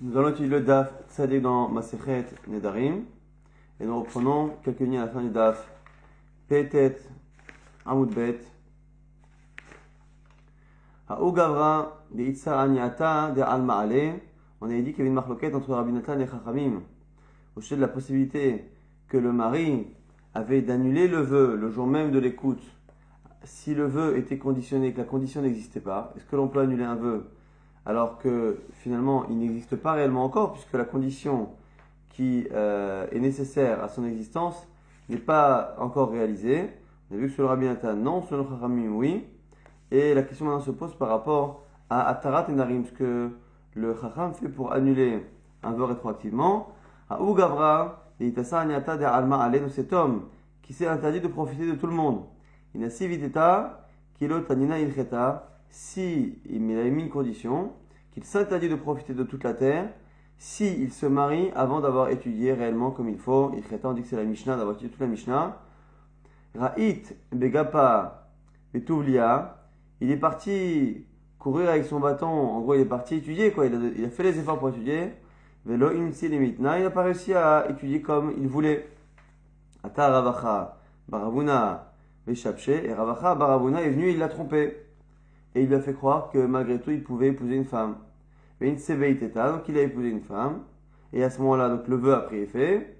Nous allons étudier le Daf Tzaddik dans Masechet Nedarim. Et nous reprenons quelques lignes à la fin du Daf Petet Amud Bet. Ha'u Gavra de Itzar Aniata de Al-Ma'ale. On avait dit qu'il y avait une marloquette entre Rabbi Natan et Chachamim au sujet de la possibilité que le mari avait d'annuler le vœu le jour même de l'écoute si le vœu était conditionné, que la condition n'existait pas. Est-ce que l'on peut annuler un vœu alors que finalement il n'existe pas réellement encore, puisque la condition qui est nécessaire à son existence n'est pas encore réalisée? On a vu que selon Rabbi Natan, non, selon Chachamim, oui. Et la question maintenant se pose par rapport à Atarat et Narim, ce que le Chacham fait pour annuler un vœu rétroactivement. À Ugavra, et Itasa Aniata de Alma Alen, cet homme qui s'est interdit de profiter de tout le monde. Il n'a si viteta, kilo tanina ilcheta. Si il a mis une condition, qu'il s'interdit de profiter de toute la terre, si il se marie avant d'avoir étudié réellement comme il faut. On dit que c'est la Mishnah, d'avoir étudié toute la Mishnah. Ra'it begapa betuvlia. Il est parti courir avec son bâton, en gros il est parti étudier, quoi. Il a fait les efforts pour étudier. Velo imtsi limitna, il n'a pas réussi à étudier comme il voulait. Ata Ravacha Baravuna Veshapche, et Ravacha Baravuna est venu, il l'a trompé. Et il lui a fait croire que malgré tout, il pouvait épouser une femme. Donc il a épousé une femme. Et à ce moment-là, donc le vœu a pris effet.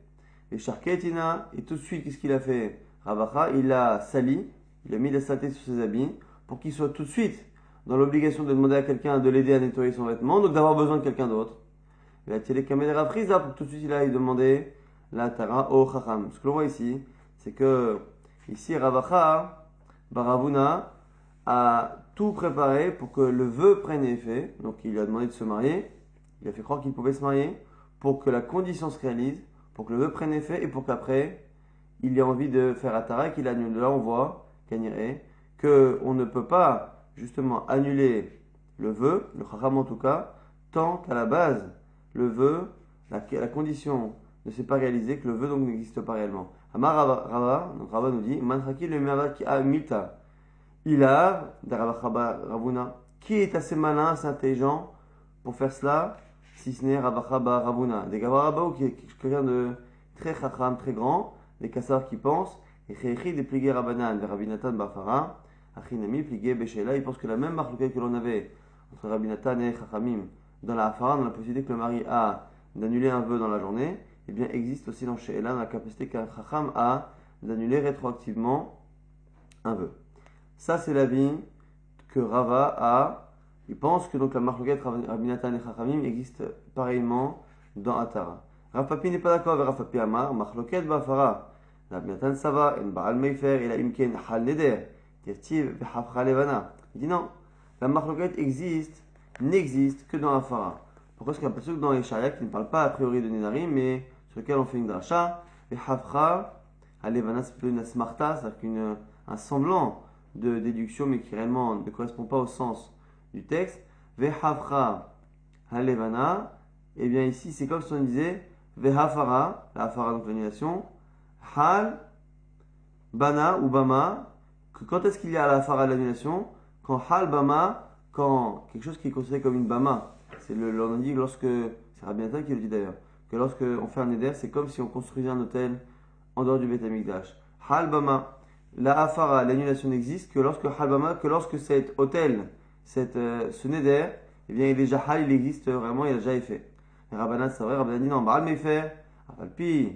Et Sharketina, et tout de suite, qu'est-ce qu'il a fait? Ravacha, il l'a sali, il a mis la saleté sur ses habits, pour qu'il soit tout de suite dans l'obligation de demander à quelqu'un de l'aider à nettoyer son vêtement, donc d'avoir besoin de quelqu'un d'autre. Il a tiré caméra prise là, pour que tout de suite il aille demander la tara au chacham. Ce que l'on voit ici, c'est que ici Ravacha, Baravuna, a tout préparé pour que le vœu prenne effet. Donc il lui a demandé de se marier, il a fait croire qu'il pouvait se marier, pour que la condition se réalise, pour que le vœu prenne effet, et pour qu'après il ait envie de faire Atara et qu'il annule. Là on voit, qu'on ne peut pas justement annuler le vœu, le chacham en tout cas, tant qu'à la base le vœu, la condition ne s'est pas réalisée, que le vœu donc n'existe pas réellement. Amar Rava, donc Rava nous dit, Mantraki le Mavaki a milta. Ilav, Ravuna. Qui est assez malin, assez intelligent pour faire cela, si ce n'est Ravachaba Ravuna? Des Gavaraba ou quelqu'un de très chacham, très grand, des casseurs qui pensent, et Cheikhi des pligués Rabanan, des Rabinatan Bafara, Achinami, pligué Beshela. Ils pensent que la même marque que l'on avait entre Rabinatan et Chachamim dans la Afara, dans la possibilité que le mari a d'annuler un vœu dans la journée, eh bien existe aussi dans Sheela, dans la capacité qu'un Chacham a d'annuler rétroactivement un vœu. Ça, c'est l'avis que Rava a. Il pense que donc la marloquette Rabbi Natan et Chachamim existe pareillement dans Atara. Rav Papi n'est pas d'accord avec Rav Papi Amar. Marloquette Bafara. Rabbi Natan Sava, en Baal Meifer, il a imken Hal Neder, Tirtiv, Vehafra Levana. Il dit non, la marloquette n'existe que dans Afara. Pourquoi est-ce qu'il y a un passage dans les Sharia qui ne parle pas a priori de Nedarim, mais sur lequel on fait une dracha? Vehafra Levana, c'est plutôt une asmarta, c'est-à-dire un semblant de déduction, mais qui réellement ne correspond pas au sens du texte. Vehavra halevana, et bien ici c'est comme si on disait Vehafara, la hafara donc l'annulation, hal bana ou bama, que quand est-ce qu'il y a la hafara l'annulation? Quand hal bama, quand quelque chose qui est considéré comme une bama, on dit lorsque, c'est Rabbi Natan qui le dit d'ailleurs, que lorsque on fait un éder, c'est comme si on construisait un hôtel en dehors du Beth Amikdash. Hal bama, la hafara, l'annulation n'existe que lorsque cet hôtel, ce neder, eh bien il est déjà hal, il existe vraiment, il a déjà été fait. Et Rabbanan, c'est vrai, Rabbanan dit non, Baal Meifer, Apalpi,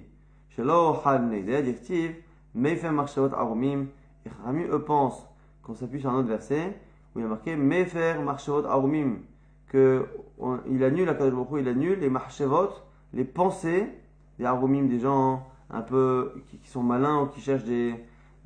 Shelo hal neder, directive, Meifer marchavot arumim, et Chachamim, eux pensent qu'on s'appuie sur un autre verset, où il y a marqué Meifer marchavot arumim, qu'il annule, il annule les marchavot, les pensées des arumim, des gens un peu qui sont malins ou qui cherchent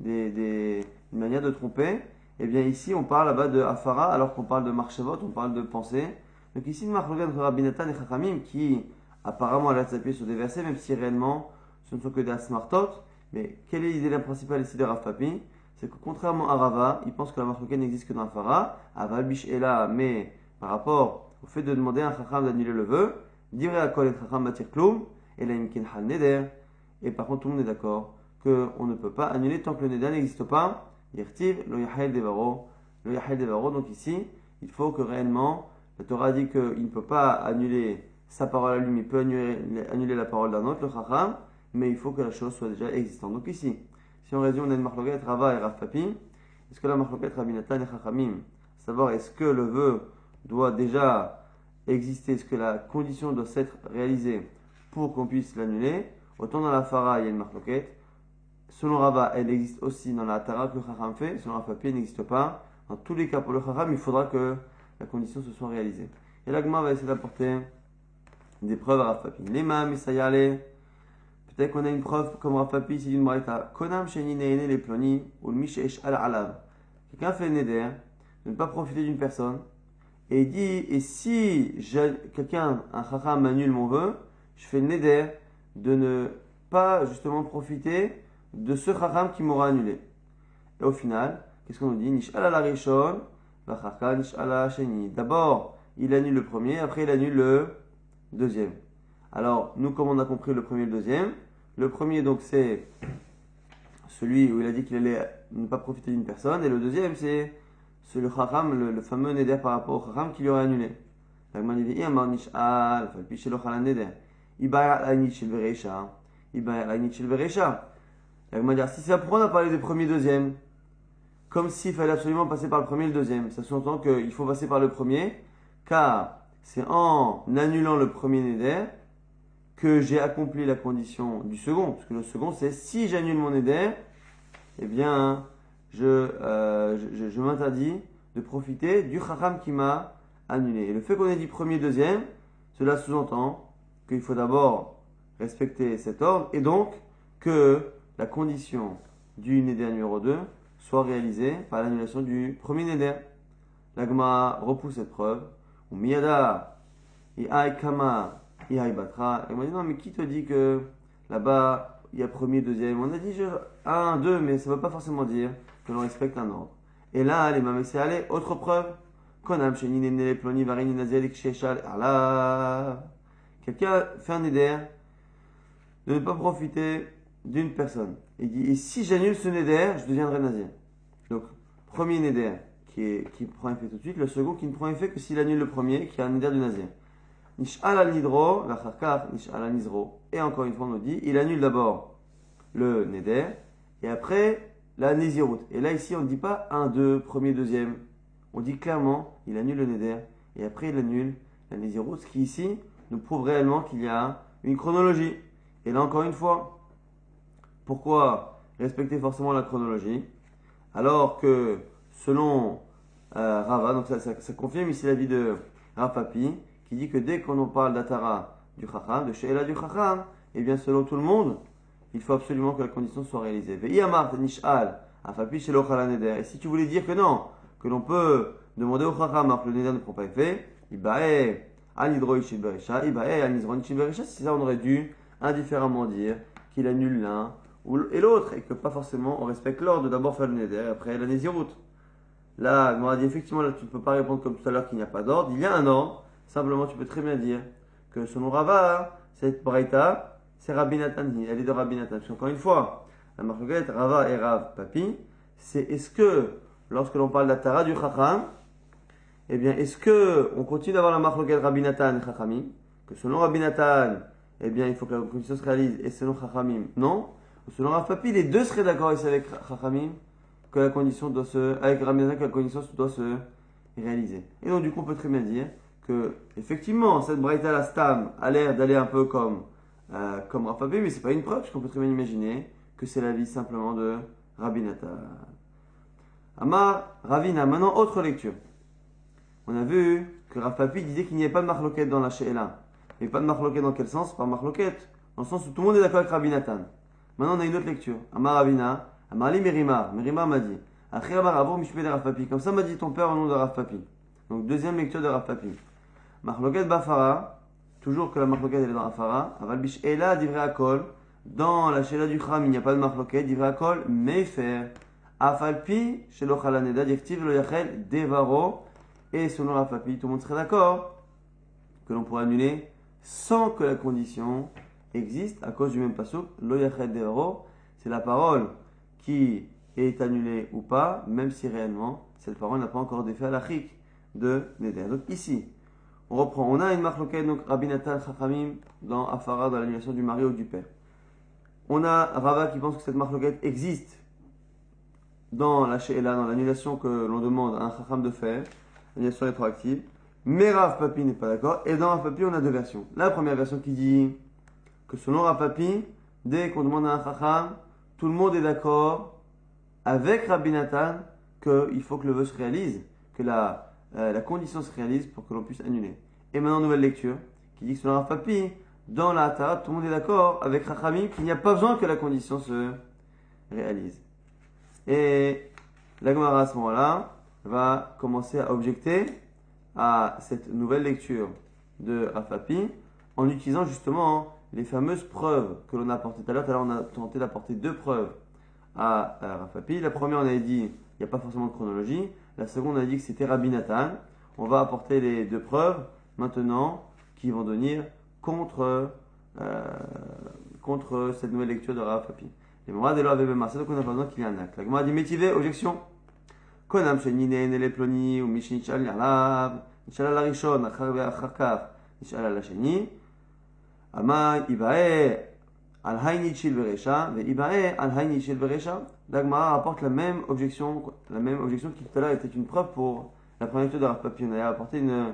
une manière de tromper. Et bien ici on parle là-bas de Afara alors qu'on parle de Marchavot, on parle de pensée. Donc ici une marque entre Rabbi Natan et Chachamim qui apparemment a l'air de s'appuyer sur des versets, même si réellement ce ne sont que des asmartot. Mais quelle est l'idée principale ici de Rav Papi? C'est que contrairement à Rava, il pense que la marque n'existe que dans Afara. Aval Bish est là, mais par rapport au fait de demander à un Chacham d'annuler le vœu, dirait à Kol et Chacham Batir Kloum, et la Imkin Hal Neder. Et par contre tout le monde est d'accord qu'on ne peut pas annuler tant que le neder n'existe pas. Yertiv, lo yahel devaro. Donc ici, il faut que réellement, la Torah dit qu'il ne peut pas annuler sa parole à lui, mais il peut annuler la parole d'un autre, le chacham, mais il faut que la chose soit déjà existante. Donc ici, si on résume, on a une marloquet Rava et Rav Papi. Est-ce que la marloquet Rabbi Natan et Chachamim, savoir est-ce que le vœu doit déjà exister, est-ce que la condition doit s'être réalisée pour qu'on puisse l'annuler? Autant dans la Fara, il y a une marloquet. Selon Rava, elle existe aussi dans la Tara que le Chacham fait. Selon Rav Papi, elle n'existe pas. Dans tous les cas, pour le Chacham, il faudra que la condition se soit réalisée. Et l'Agma va essayer d'apporter des preuves à Rav Papi. Lema, Misayale. Peut-être qu'on a une preuve comme Rav Papi, c'est d'une braïta. Konam sheni neene les ploni, ou le mishesh al alav. Quelqu'un fait le neder, de ne pas profiter d'une personne, et il dit, et si quelqu'un, un chacham m'annule mon vœu, je fais le neder de ne pas justement profiter de ce chacham qui m'aura annulé. Et au final, qu'est-ce qu'on nous dit? Nish'ala la rishon, v'acharka nish'ala sheni. D'abord, il annule le premier, après il annule le deuxième. Alors, nous, comme on a compris le premier et le deuxième, le premier, donc, c'est celui où il a dit qu'il allait ne pas profiter d'une personne, et le deuxième, c'est le chacham, le fameux neder par rapport au chacham qui lui aurait annulé. L'agma dit, Yamar nish'al, falpi shelo chala neder. Ibayar l'aynit shel bereisha. Ibayar l'aynit shel bereisha. L'agma dit, si c'est pourquoi on a parlé du premier et deuxième, comme s'il fallait absolument passer par le premier et le deuxième. Ça sous-entend qu'il faut passer par le premier, car c'est en annulant le premier neder que j'ai accompli la condition du second. Parce que le second, c'est si j'annule mon neder, eh bien, je m'interdis de profiter du chacham qui m'a annulé. Et le fait qu'on ait dit premier, deuxième, cela sous-entend qu'il faut d'abord respecter cet ordre et donc que la condition du neder numéro 2 soit réalisée par l'annulation du premier neder. L'agma repousse cette preuve. Ou miyada, i'ai kama, i'ai batra. Et on m'a dit non, mais qui te dit que là-bas il y a premier, deuxième? On a dit 1, 2, mais ça ne veut pas forcément dire que l'on respecte un ordre. Et là, les mamessé allez, autre preuve. Konam sheni nene ploni varini nazelik sheshal ala. Quelqu'un fait un neder de ne pas profiter d'une personne. Il dit, et si j'annule ce neder, je deviendrai nazir. Donc, premier neder qui prend effet tout de suite, le second qui ne prend effet que s'il annule le premier, qui est un neder du nazir. Nish'al al nidro, v'acharkar, nish'al al nizro. Et encore une fois, on nous dit, il annule d'abord le neder, et après, la nésiroute. Et là, ici, on ne dit pas 1, 2, premier, deuxième. On dit clairement, il annule le neder, et après, il annule la nésiroute, ce qui ici nous prouve réellement qu'il y a une chronologie. Et là, encore une fois, pourquoi respecter forcément la chronologie? Alors que, selon Rava, donc ça confirme ici l'avis de Rav Papi, qui dit que dès qu'on parle d'Atara du Chacham, de She'ela du Chacham, eh bien, selon tout le monde, il faut absolument que la condition soit réalisée. Et si tu voulais dire que non, que l'on peut demander au Chacham alors que le Neder ne prend pas effet, si ça on aurait dû indifféremment dire qu'il annule l'un et l'autre, et que pas forcément on respecte l'ordre de d'abord faire le Neder et après la Néziroute. Là, on a dit effectivement, là tu ne peux pas répondre comme tout à l'heure qu'il n'y a pas d'ordre, il y a un ordre, simplement tu peux très bien dire que selon Rava, cette Braïta, c'est Rabbi Natan, elle est de Rabbi Natan. Parce qu'encore une fois, la marquette Rava et Rav Papi, c'est est-ce que, lorsque l'on parle d'Atara du Chacham, eh bien, est-ce que on continue d'avoir la marquette Rabbi Natan et Chachamim, que selon Rabbi Natan, eh bien, il faut que la condition se réalise, et selon Chachamim, non. Selon Rav Papi, les deux seraient d'accord ici avec Chachamim, que la condition doit avec Rabbi Natan, que la condition doit se réaliser. Et donc, du coup, on peut très bien dire que, effectivement, cette Braïta, la Stam, a l'air d'aller un peu comme Rav Papi, mais c'est pas une preuve, puisqu'on peut très bien imaginer que c'est l'avis simplement de Rabbi Natan. Amar Ravina, maintenant autre lecture. On a vu que Rav Papi disait qu'il n'y avait pas de marloquette dans la She'ela. Mais pas de marloquette dans quel sens? Pas marloquette, dans le sens où tout le monde est d'accord avec Rabbi Natan. Maintenant on a une autre lecture. Amar Ravina, Amar li Merimar. Merimar m'a dit, Achir Amar Avor Mishpé de Rav Papi. Comme ça m'a dit ton père au nom de Rav Papi. Donc deuxième lecture de Rav Papi. Marloquette Bafara, toujours que la marloquette elle est dans Afara. Aval Bish'ela divrei Akol. Dans la She'ela du Chram, il n'y a pas de marloquette. Divrei Akol, Mefer. Afalpi, Shelo Chalaneda, Diktiv Lo Yachel, Devaro. Et selon Rav Papi, tout le monde serait d'accord que l'on pourrait annuler sans que la condition existe à cause du même pasuk. Lo Yachel Devaro, c'est la parole qui est annulée ou pas, même si réellement cette parole n'a pas encore d'effet à la chik de Neder. Donc ici, On reprend. On a une marloquette, donc Rabbi Nathan Chachamim, dans Afara, dans l'annulation du mari ou du père. On a Rava qui pense que cette marloquette existe dans la She'ela, dans l'annulation que l'on demande à un Chacham de faire, l'annulation rétroactive. Mais Rav Papi n'est pas d'accord. Et dans Rav Papi, on a deux versions. La première version qui dit que selon Rav Papi, dès qu'on demande à un Chacham, tout le monde est d'accord avec Rabbi Nathan qu'il faut que le vœu se réalise, que la condition se réalise pour que l'on puisse annuler. Et maintenant, nouvelle lecture qui dit que selon Rav Papi, dans la Hatarat, tout le monde est d'accord avec Chachamim qu'il n'y a pas besoin que la condition se réalise. Et la Gemara à ce moment-là va commencer à objecter à cette nouvelle lecture de Rav Papi en utilisant justement les fameuses preuves que l'on a apportées tout à l'heure. Tout à l'heure, on a tenté d'apporter deux preuves à Rav Papi. La première, on avait dit il n'y a pas forcément de chronologie. La seconde, on a dit que c'était Rabbi Nathan. On va apporter les deux preuves maintenant qui vont venir contre cette nouvelle lecture de Rav Papi. Les Mourad et l'Ave Bemar, c'est donc on a pas besoin qu'il y ait un acte. La Gemara dit métivé, objection. Konam shenine nele ploni ou mishnitchal yalav, nitchal la rishon, achar kaf, nitchal la sheni. Ama ibae al haynichil veresha, ve ibae al haynichil veresha. La Gemara rapporte la même objection qui tout à l'heure était une preuve pour la première lecture de Rav Papi. On avait apporté une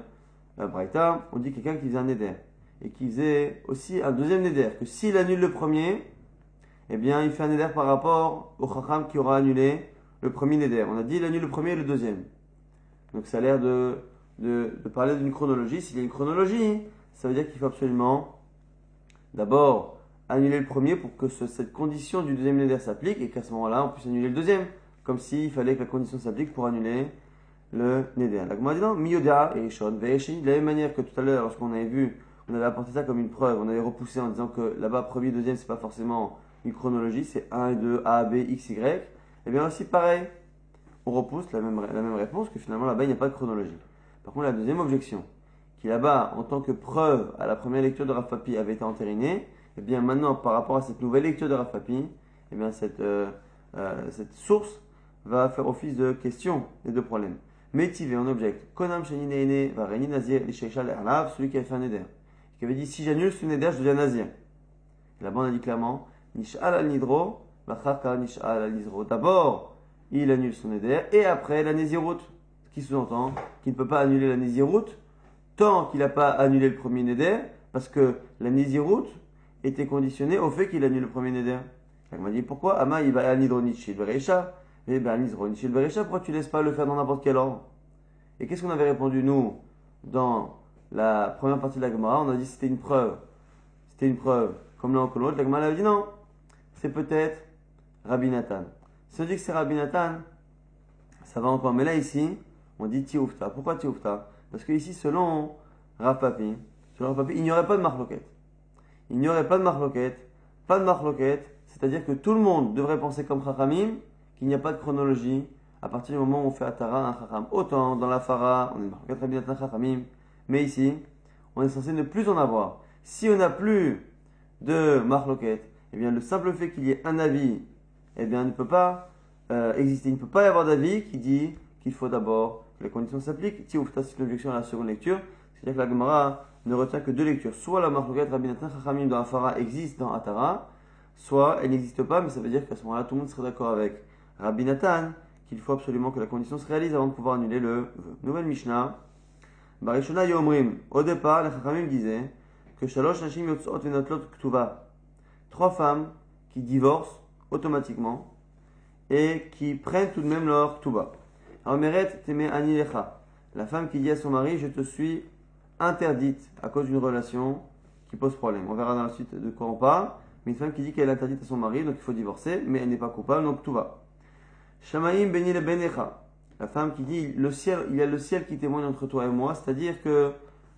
braïta, on dit quelqu'un qui faisait un neder et qui faisait aussi un deuxième neder, que s'il annule le premier, eh bien il fait un neder par rapport au chacham qui aura annulé le premier neder. On a dit il annule le premier et le deuxième. Donc ça a l'air de parler d'une chronologie. S'il y a une chronologie, ça veut dire qu'il faut absolument d'abord annuler le premier pour que cette condition du deuxième neder s'applique et qu'à ce moment-là on puisse annuler le deuxième. Comme s'il fallait que la condition s'applique pour annuler le neder. La Gemara dit non, miyoda et Rishon, ve'eshi, de la même manière que tout à l'heure, lorsqu'on avait vu, on avait apporté ça comme une preuve, on avait repoussé en disant que là-bas, premier, deuxième, c'est pas forcément une chronologie, c'est 1 et 2, A, B, X, Y. Et bien aussi, pareil, on repousse la même réponse, que finalement là-bas, il n'y a pas de chronologie. Par contre, la deuxième objection, qui là-bas, en tant que preuve à la première lecture de Rav Papi, avait été entérinée, et bien maintenant, par rapport à cette nouvelle lecture de Rav Papi, et bien cette source va faire office de question et de problème. Métivé, on objecte. Konam Shenine va Reni Nazir Lisheshal Erlav, celui qui avait fait un neder. Qui avait dit si j'annule ce neder, je deviens Nazir. Et là-bas, on a dit clairement Nish'al al Nidro, Vachaka Nish'al al Nidro. D'abord, il annule son neder et après la Néziroute. Ce qui sous-entend qu'il ne peut pas annuler la Néziroute tant qu'il n'a pas annulé le premier neder parce que la Néziroute était conditionnée au fait qu'il annule le premier neder. Il m'a dit pourquoi Ama il va al Nidro Nishil Vereisha. Eh bien, Nishil Vereisha, pourquoi tu ne laisses pas le faire dans n'importe quel ordre? Et qu'est-ce qu'on avait répondu, nous, dans la première partie de la Gemara? On a dit que c'était une preuve. C'était une preuve. Comme l'un que l'autre, la Gemara avait dit non. C'est peut-être Rabbi Nathan. Si on dit que c'est Rabbi Nathan, ça va encore. Mais là, ici, on dit Tioufta. Pourquoi Tioufta? Parce que ici, selon Rav Papi, il n'y aurait pas de marloquette. Il n'y aurait pas de marloquette. Pas de marloquette. C'est-à-dire que tout le monde devrait penser comme Chachamim, qu'il n'y a pas de chronologie à partir du moment où on fait Atara un Chacham. Autant dans la Fara, on est marqué Rabbi Nathan Chachamim, mais ici, on est censé ne plus en avoir. Si on n'a plus de marloquette, eh bien le simple fait qu'il y ait un avis, eh bien ne peut pas exister. Il ne peut pas y avoir d'avis qui dit qu'il faut d'abord que les conditions s'appliquent. Tioufta, c'est l'objection à la seconde lecture. C'est-à-dire que la Gemara ne retient que deux lectures. Soit la marloquette Rabbi Nathan Chachamim dans la Fara existe dans Atara, soit elle n'existe pas, mais ça veut dire qu'à ce moment-là, tout le monde serait d'accord avec Rabbi Nathan qu'il faut absolument que la condition se réalise avant de pouvoir annuler le vœu. Nouvelle Mishnah. Barishona Yomrim. Au départ, les Chachamim disaient que Shalosh Nashim Yotzot Venotlot Ktuva. 3 femmes qui divorcent automatiquement et qui prennent tout de même leur Ktuva. Ameret Teme Anilecha. La femme qui dit à son mari je te suis interdite à cause d'une relation qui pose problème. On verra dans la suite de quoi on parle. Mais une femme qui dit qu'elle est interdite à son mari, donc il faut divorcer, mais elle n'est pas coupable, donc tout va. Shamaim beni le benecha. La femme qui dit le ciel, il y a le ciel qui témoigne entre toi et moi, c'est-à-dire que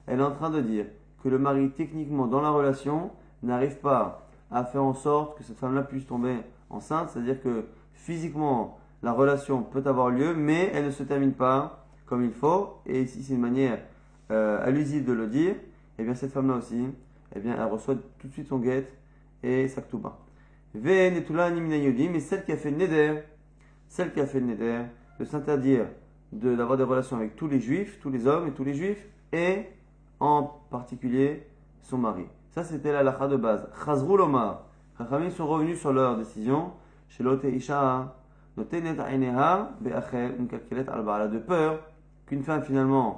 elle est en train de dire que le mari techniquement dans la relation n'arrive pas à faire en sorte que cette femme-là puisse tomber enceinte, c'est-à-dire que physiquement la relation peut avoir lieu, mais elle ne se termine pas comme il faut. Et ici c'est une manière allusive de le dire. Et bien cette femme-là aussi, eh bien elle reçoit tout de suite son guet et sa ktuba. Mais celle qui a fait le neder, de s'interdire d'avoir des relations avec tous les juifs, tous les hommes et tous les juifs, et en particulier son mari. Ça, c'était la halakha de base. Chazrou lomar. Chachamim sont revenus sur leur décision. Chez l'ote isha, notenet aineha be'achel umkalkelet al ba'ala, de peur qu'une femme finalement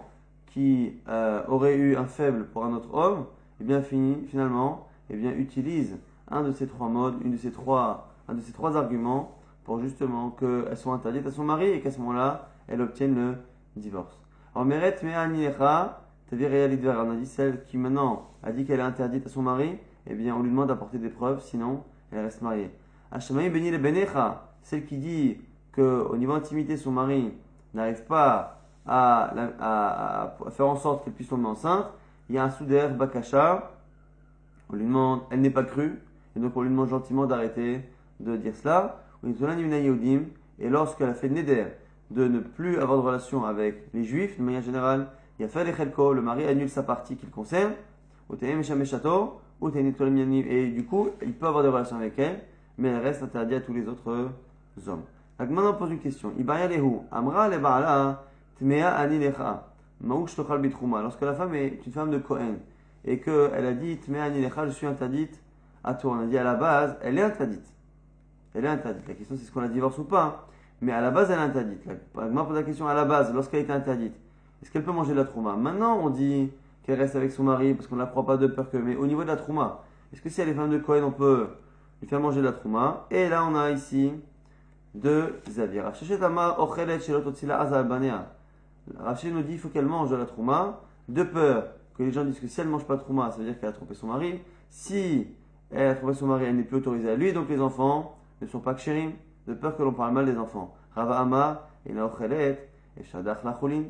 qui aurait eu un faible pour un autre homme, eh bien finalement, eh bien utilise un de ces trois modes, un de ces trois arguments pour justement qu'elle soit interdite à son mari et qu'à ce moment-là, elle obtienne le divorce. Alors, Meret Me'anilecha, c'est-à-dire on a dit celle qui maintenant a dit qu'elle est interdite à son mari, eh bien on lui demande d'apporter des preuves, sinon elle reste mariée. Hashemaï Beni le Benecha, celle qui dit qu'au niveau intimité, son mari n'arrive pas à faire en sorte qu'elle puisse tomber enceinte, il y a un souder Bakasha, on lui demande, elle n'est pas crue, et donc on lui demande gentiment d'arrêter de dire cela. Et lorsqu'elle a fait le neder de ne plus avoir de relation avec les juifs, de manière générale, il a fait les chelko, le mari annule sa partie qui le concerne, et du coup, il peut avoir des relations avec elle, mais elle reste interdite à tous les autres hommes. Donc maintenant on pose une question. Lorsque la femme est une femme de Kohen, et qu'elle a dit, je suis interdite à toi, on a dit à la base, elle est interdite. Elle est interdite. La question c'est est-ce qu'on la divorce ou pas. Mais à la base, elle est interdite. Moi, pose la question à la base, lorsqu'elle était interdite, est-ce qu'elle peut manger de la trouma? Maintenant, on dit qu'elle reste avec son mari parce qu'on ne la croit pas de peur que. Mais au niveau de la trouma, est-ce que si elle est femme de Kohen, on peut lui faire manger de la trouma? Et là, on a ici deux avis. Rav Sheshet Amar Ochelet Shelot Otzila Azal Banea. Rav Sheshet nous dit qu'il faut qu'elle mange de la trouma, de peur que les gens disent que si elle ne mange pas de trouma, ça veut dire qu'elle a trompé son mari. Si elle a trompé son mari, elle n'est plus autorisée à lui, donc les enfants ne sont pas kshérim, de peur que l'on parle mal des enfants. Rava Ama, et Naochelet, et Shadach Lacholin.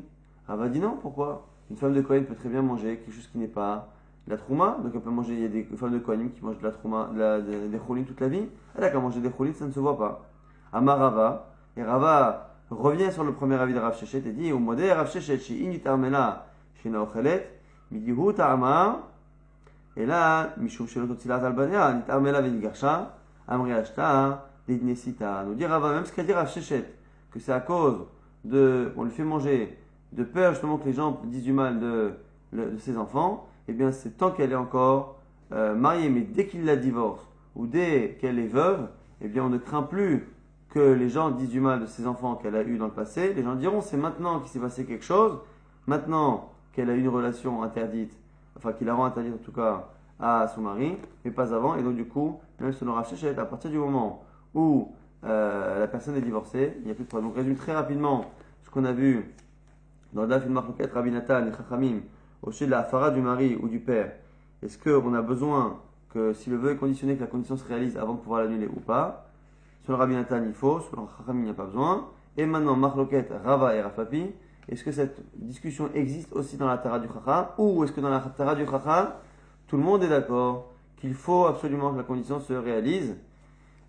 Rava dit non, pourquoi? Une femme de Kohen peut très bien manger quelque chose qui n'est pas de la trouma, donc elle peut manger, il y a des femmes de Kohanim qui mangent de la trouma, des cholin toute la vie. Elle a qu'à manger des cholin, ça ne se voit pas. Ama Rava, et Rava revient sur le premier avis de Rav Sheshet et dit, au modé Rav Sheshet, shi init armela, shi Naochelet, midihu ta'ama, et là, Mishum Shelot Otzila Zalbanea, nit armela venigarsha, amri ashta, d'Idnesita. Nous dit Rava, même ce qu'a dit Rav Sheshet, que c'est à cause on le fait manger, de peur justement que les gens disent du mal de ses enfants, eh bien c'est tant qu'elle est encore mariée, mais dès qu'il la divorce, ou dès qu'elle est veuve, eh bien on ne craint plus que les gens disent du mal de ses enfants qu'elle a eu dans le passé. Les gens diront, c'est maintenant qu'il s'est passé quelque chose, maintenant qu'elle a eu une relation interdite, enfin qu'il la rend interdite en tout cas à son mari, mais pas avant, et donc du coup, même selon Rav Sheshet, à partir du moment où la personne est divorcée, il n'y a plus de problème. Donc, résume très rapidement ce qu'on a vu dans Daf Marloket, Rabbi Natan et Chachamim, au sujet de la hafara du mari ou du père. Est-ce qu'on a besoin que, si le vœu est conditionné, que la condition se réalise avant de pouvoir l'annuler ou pas? Selon Rabbi Natan, il faut, selon Chachamim, il n'y a pas besoin. Et maintenant, Marloket, Rava et Rafapi, est-ce que cette discussion existe aussi dans la Tara du Chacham, ou est-ce que dans la Tara du Chacham, tout le monde est d'accord qu'il faut absolument que la condition se réalise?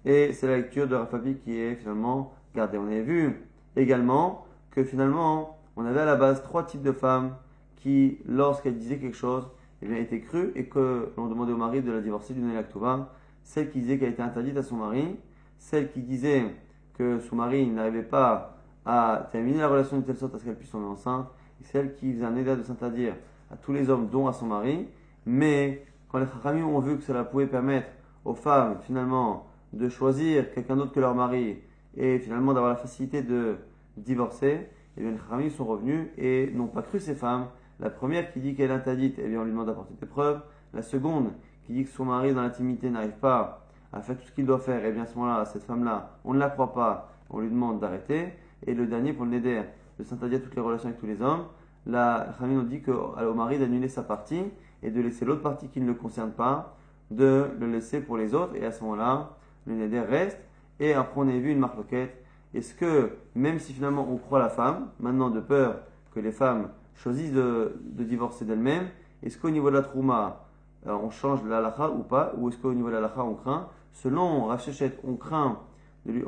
Et c'est la lecture de Rafapi qui est finalement gardée. On avait vu également que finalement, on avait à la base trois types de femmes qui, lorsqu'elles disaient quelque chose, eh bien, étaient crues et que l'on demandait au mari de la divorcer, d'une l'actova. Celle qui disait qu'elle était interdite à son mari, celle qui disait que son mari n'arrivait pas à terminer la relation de telle sorte à ce qu'elle puisse tomber enceinte, et celle qui faisait un état de s'interdire à tous les hommes, dont à son mari. Mais quand les Chachamim ont vu que cela pouvait permettre aux femmes, finalement, de choisir quelqu'un d'autre que leur mari et finalement d'avoir la facilité de divorcer, et bien les Chachamim sont revenus et n'ont pas cru ces femmes. La première qui dit qu'elle est interdite, eh bien on lui demande d'apporter des preuves. La seconde qui dit que son mari dans l'intimité n'arrive pas à faire tout ce qu'il doit faire, et bien à ce moment-là, cette femme-là, on ne la croit pas, on lui demande d'arrêter. Et le dernier, pour le neder, de s'interdire toutes les relations avec tous les hommes, la Chachamim nous dit au mari d'annuler sa partie et de laisser l'autre partie qui ne le concerne pas, de le laisser pour les autres, et à ce moment-là, le neder reste. Et après on a vu une marloquette. Est-ce que, même si finalement on croit la femme, maintenant de peur que les femmes choisissent de divorcer d'elles-mêmes, est-ce qu'au niveau de la trouma, on change la halakha ou pas? Ou est-ce qu'au niveau de la halakha on craint? Selon Rav Sheshet, on craint,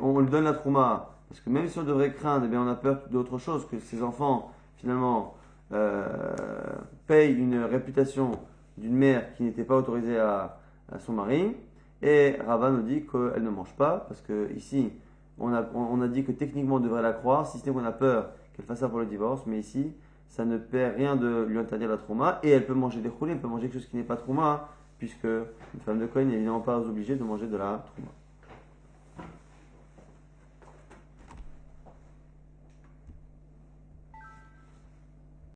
on lui donne la trouma, parce que même si on devrait craindre, eh bien on a peur d'autre chose, que ses enfants finalement payent une réputation d'une mère qui n'était pas autorisée à son mari. Et Rava nous dit qu'elle ne mange pas, parce que ici, on a dit que techniquement on devrait la croire, si ce n'est qu'on a peur qu'elle fasse ça pour le divorce, mais ici, ça ne perd rien de lui interdire la trouma, et elle peut manger des choulés, elle peut manger quelque chose qui n'est pas trouma, puisque une femme de Kohen n'est évidemment pas obligée de manger de la trouma.